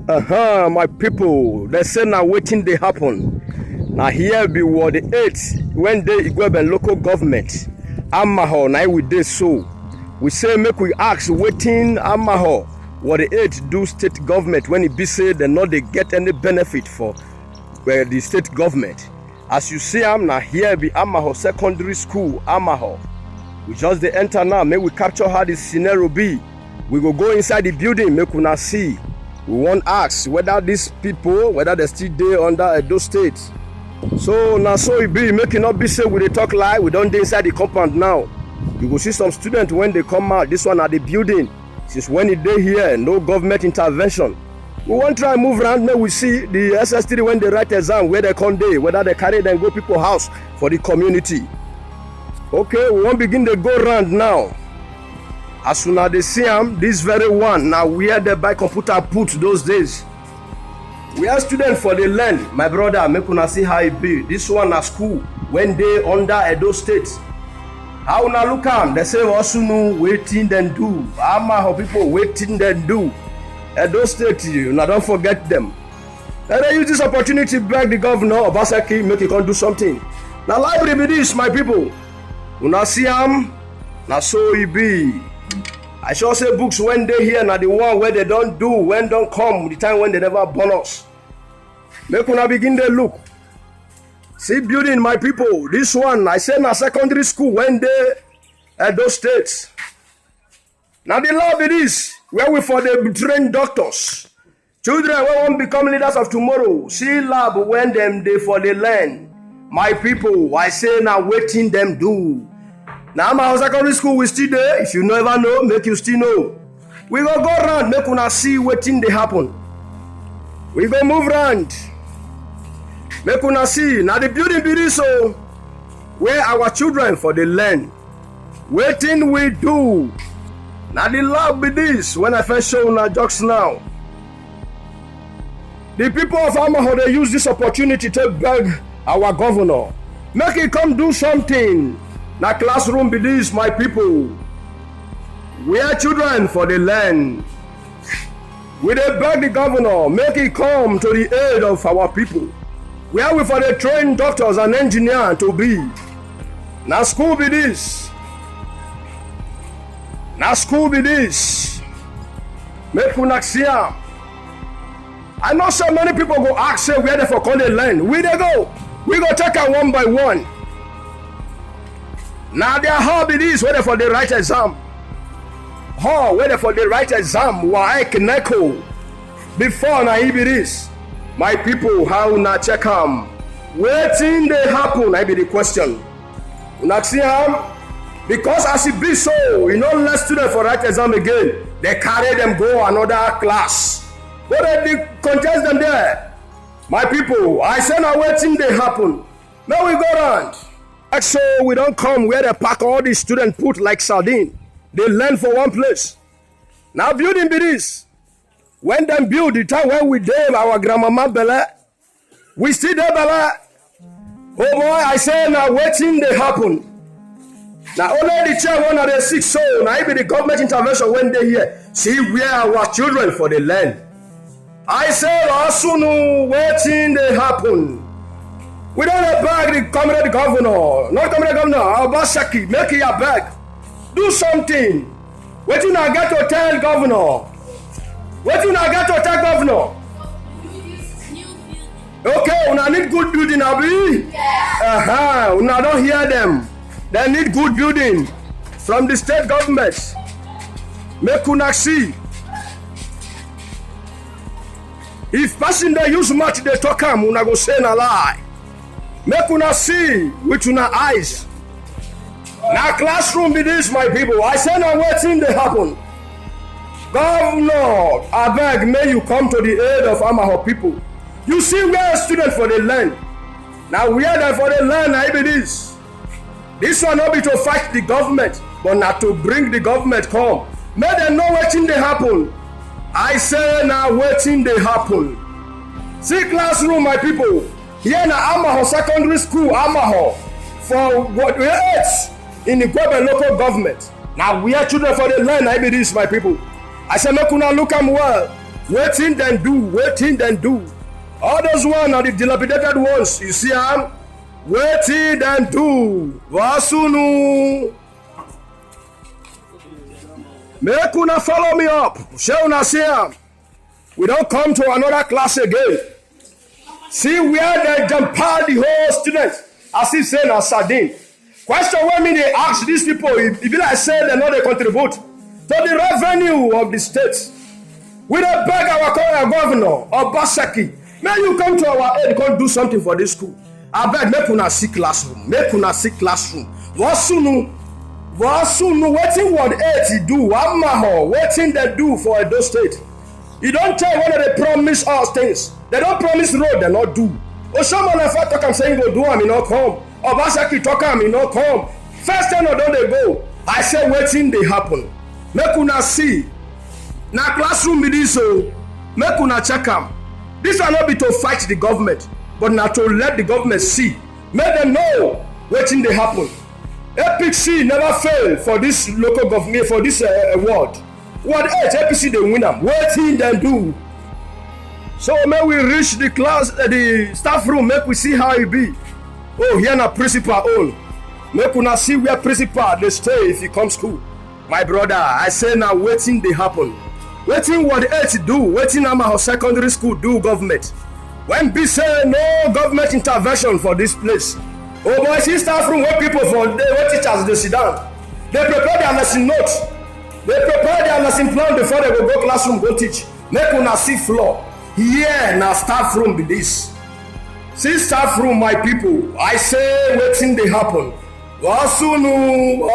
My people, they say now waiting they happen. Now here be what the 8th when they Igweben local government. Amaho, now we did so. We say make we ask waiting Amaho what the 8th do state government when it be said they not they get any benefit for the state government. As you see, I'm now here be Amaho Secondary School, Amaho. We just the enter now, make we capture how the scenario be. We go inside the building, make we now see. We won't ask whether these people, whether they still there under Edo State. So now so it be, make it not be say we they talk lie, we don't dey inside the compound now. You go see some students when they come out, this one at the building. Since when it day here, no government intervention. We won't try move around, now we see the SS3 when they write exam, where they come day, whether they carry them go people house for the community. Okay, we won't begin to go around now. As soon as they see them, this very one, now where they buy computer put those days. We are students for the land, my brother, make una see how it be. This one at school, when they under Edo State. How una look am, they say Osunu waiting then do. Amaho people waiting then do. Edo State, now don't forget them. And they use this opportunity to beg the governor of Obaseki, make it come do something. Now library be this, my people. Una see am, now so it be. I sure say books when they here now the one where they don't do, when don't come, the time when they never born us. Make una begin to look. See building, my people. This one, I say na secondary school when they at those states. Now the lab it is, where we for the trained doctors. Children who won't become leaders of tomorrow. See lab when them they for the land. My people, I say now waiting them do. Now my secondary school we still there. If you never know, make you still know. We go around, make una see waiting they happen. We go move around. Make una see. Now the building be this so where our children for the land. Waiting we do. Now the lab be this when I first show una jokes now. The people of Amaho they use this opportunity to beg our governor. Make it come do something. Now classroom be this, my people. We are children for the land. We dey beg the governor, make it come to the aid of our people. We are with for the trained doctors and engineers to be. Now school be this. Now school be this. Make una see am. I know so many people go ask say where they for call the land. We they go. We go take am one by one. Now their hobby is whether for the right exam. Whether for the right exam, why Neko. Before na be this. My people, how na check am? Waiting they happen, I be the question. Una see am? Because as it be so, you know less students for right exam again. They carry them go another class. But they contest them there. My people, I say now waiting they happen. Now we go around. So we don't come where they pack all these students put like sardine. They learn for one place. Now building be this. When them build the time when we did our grandmama Bella, we still there Bella. Oh boy, I say now waiting they happen. Now only the chair one of the 6 so now it be the government intervention when they here. See where our children for the land. I say Asunu waiting they happen. We don't beg the comrade governor, not comrade governor, Obaseki, make it a beg. Do something. What you not get to tell governor? What you not get to tell governor? Okay, una need good building, Abi? Yeah. Una don't hear them. They need good building from the state government. Make una see. If person they use much, they talk am, una go say na lie. Make una see with una eyes. Now classroom be this, my people. I say now waiting they happen. Governor, I beg, may you come to the aid of Amaho people. You see we are students for the land. Now we are there for the land, I be this. This one not be to fight the government, but not to bring the government come. May they know waiting they happen. I say now waiting they happen. See classroom, my people. Here na Amaho Secondary School, Amaho, for what we ate in the Igweben local government. Now we are children for the land, I be this, my people. I say make una look am well. Waiting then do. All those ones are the dilapidated ones. You see am? Waiting then do. Wasunu. Make una follow me up. Shall una see am? We don't come to another class again. See where they jump out the whole students as if saying a sardine. Question when me they ask these people, if be like say they know they contribute to the revenue of the states. We don't beg our current governor Obaseki. May you come to our aid, come do something for this school. I beg, make una see classroom. Wasunu, waiting what 80 do. Amaho, waiting they do for Edo State. You don't tell whether they promise us things. They don't promise road, they not do. Oshomo if I talk am saying go do am, he not come. Obaseki talk am, he not come. First time or don't they go? I say waiting they happen. Make una see. Na classroom be this so. Make una check am. This will not be to fight the government, but now to let the government see. Make them know waiting they happen. APC never fail for this local government, for this award. What else APC they win them? Waiting them do. So may we reach the class, the staff room, make we see how it be. Oh, here na principal own. Make una see where principal they stay if he come school. My brother, I say now waiting they happen. Waiting what else do? Waiting Amaho secondary school do government. When be say no government intervention for this place. Oh boy, see staff room where people for where teachers they sit down. They prepare their lesson notes. They prepare their lesson plan before they go classroom go teach. Make una see floor. Here now staff room be this. See staff room, my people. I say waiting they happen. Wasunu.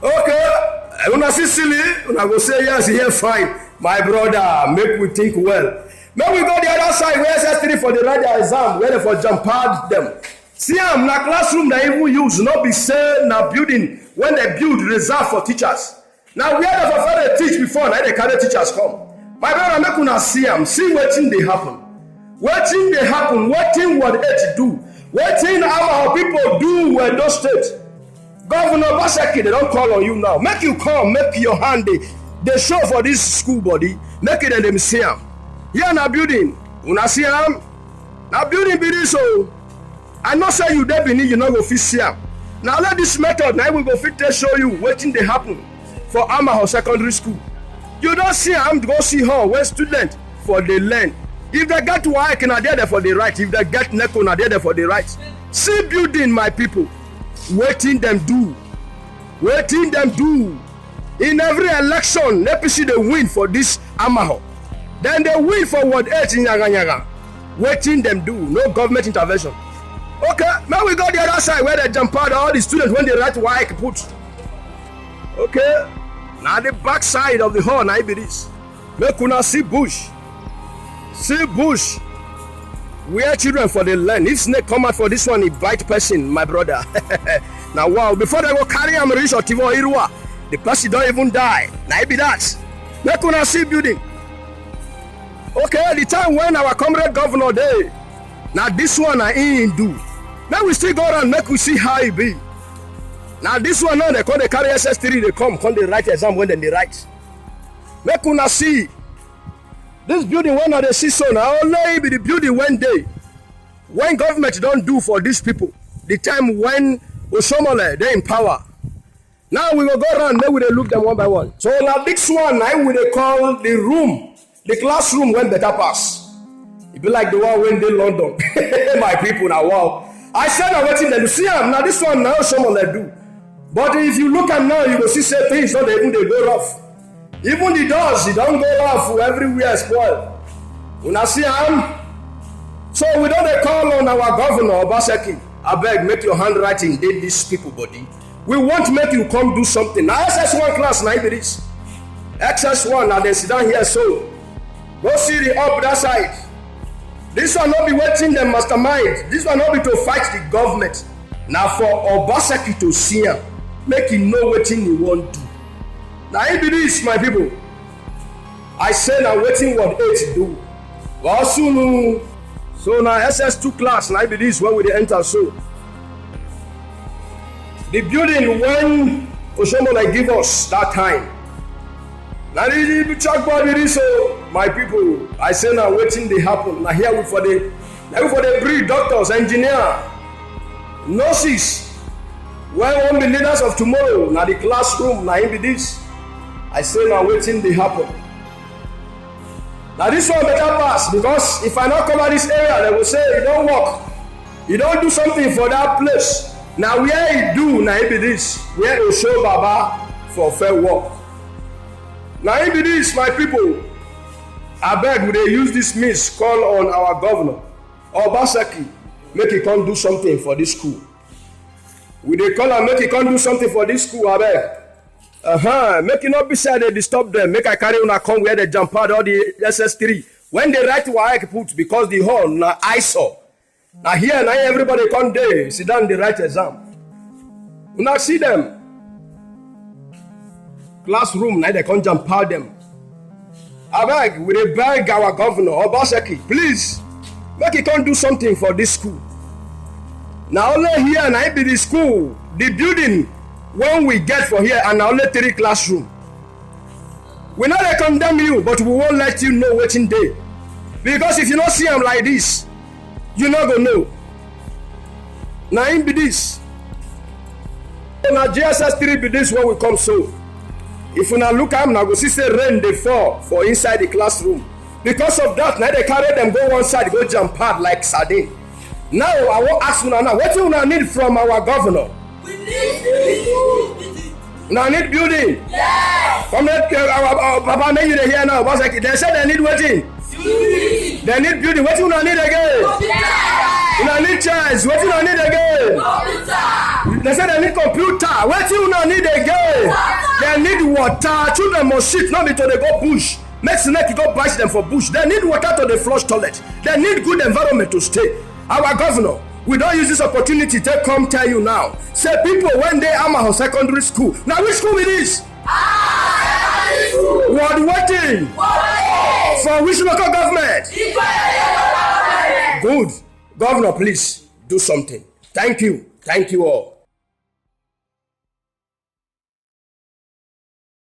Okay. Una see silly, una go say yes, here fine. My brother, make we think well. Make we go the other side where SS3 for the radio exam, where they for jump out them. See am na classroom they even use, not be say na building when they build reserve for teachers. Now where they for they teach before, now they carry teachers come. My brother, make una see am, see wetin dey happen. Wetin dey happen, wetin what it do, wetin our people do with those states. Governor Obaseki, they don't call on you now. Make you come, make your hand they show for this school body. Make it and them see am. Here na building. Una see am? Na building be this so. I not say you there beneath, you not go fit see am. Now let this method, now we go fit to show you wetin dey happen for Amaho secondary school. You don't see am, go see her where student for the learn. If they get WAEC, na there for the right. If they get NECO, na there for the right. See building, my people. Waiting them do. In every election, APC they win for this Amaho. Then they win for what else in Yaganyaga. Waiting them do. No government intervention. Okay, now we go the other side where they jump out all the students when they write WAEC put. Okay, now the back side of the hall, now be this. Make una see bush. See bush. Where children for the land. If snake come out for this one, he bite person, my brother. Now wow, before they go carry am reach or Tivo Irua, the person don't even die. Now it be that. Make una see building. Okay, the time when our comrade governor day. Now this one I in do. Now we still go around, make we see how it be. Now this one now they call the carry SS3, they come they write exam when they write. Make una see. This building when they see so now only be the building one day. When government don't do for these people, the time when Osomole they in power. Now we will go around, then we will look them one by one. So now this one I will call the room, the classroom when better pass. It be like the one when they London. My people now wow. I said I'm waiting them to see them. Now this one now Osomole do. But if you look at now, you will see say things not even they go rough. Even the doors, it don't go off everywhere spoiled. Una see am? So we don't call on our governor Obaseki. I beg, make your handwriting did these people body. We want to make you come do something. Now SS1 class, now it is. XS1, now they sit down here so. Go see the up that side. This one not be waiting them mastermind. This one not be to fight the government. Now for Obaseki to see him, make him know what he want to do. Now it be this, my people. I say now waiting what it do. Wasunu. So now SS2 class, now it be this when we enter so. The building when Oshomo like give us that time. Now the chalk board it is so, my people. I say now waiting they happen. Now here we for the breed doctors, engineer, nurses. Where won't be leaders of tomorrow? Now the classroom, now be this. I say now waiting they happen. Now this one better pass, because if I not cover this area, they will say you don't work. You don't do something for that place. Now where you do, now it be this. Where you show Baba for fair work. Now it be this, my people. I beg, would they use this means call on our governor, Obaseki, make he come do something for this school. Would they call and make he come do something for this school, I beg? Make it not be said they disturb them. Make I carry una come where they jump out all the SS3. When they write WAEC put, because the hall na ISO. Now here, now everybody come there, sit down, they write exam. You not see them. Classroom, now they come jump out them. I beg, we beg our governor, Obaseki, please, make he come do something for this school. Now only here, now it be the school, the building, when we get for here, and only 3 classroom. We not condemn you, but we won't let you know what's in there. Because if you not see them like this, you not gonna know. Now in be this. Now GSS 3 be this when we come so. If you now look at them, now go see say rain they fall for inside the classroom. Because of that, now they carry them go one side, go jump hard like sardine. Now I want ask you now, what do you need from our governor? We need building. Now need building. Yes. From that our Papa made you here now. Boss like they said they need waiting. Building. They need building. What do you need again? Computer. You need chairs. What do you need again? Computer. They said they need computer. What do you need again? They need water. Children must sit, not be to they go bush. Make snake go bite them for bush. They need water to the flush toilet. They need good environment to stay. Our governor, we don't use this opportunity to come tell you now. Say people when they Amaho Secondary School. Now which school it is? What waiting? For which local government? Good. Governor, please do something. Thank you. Thank you all.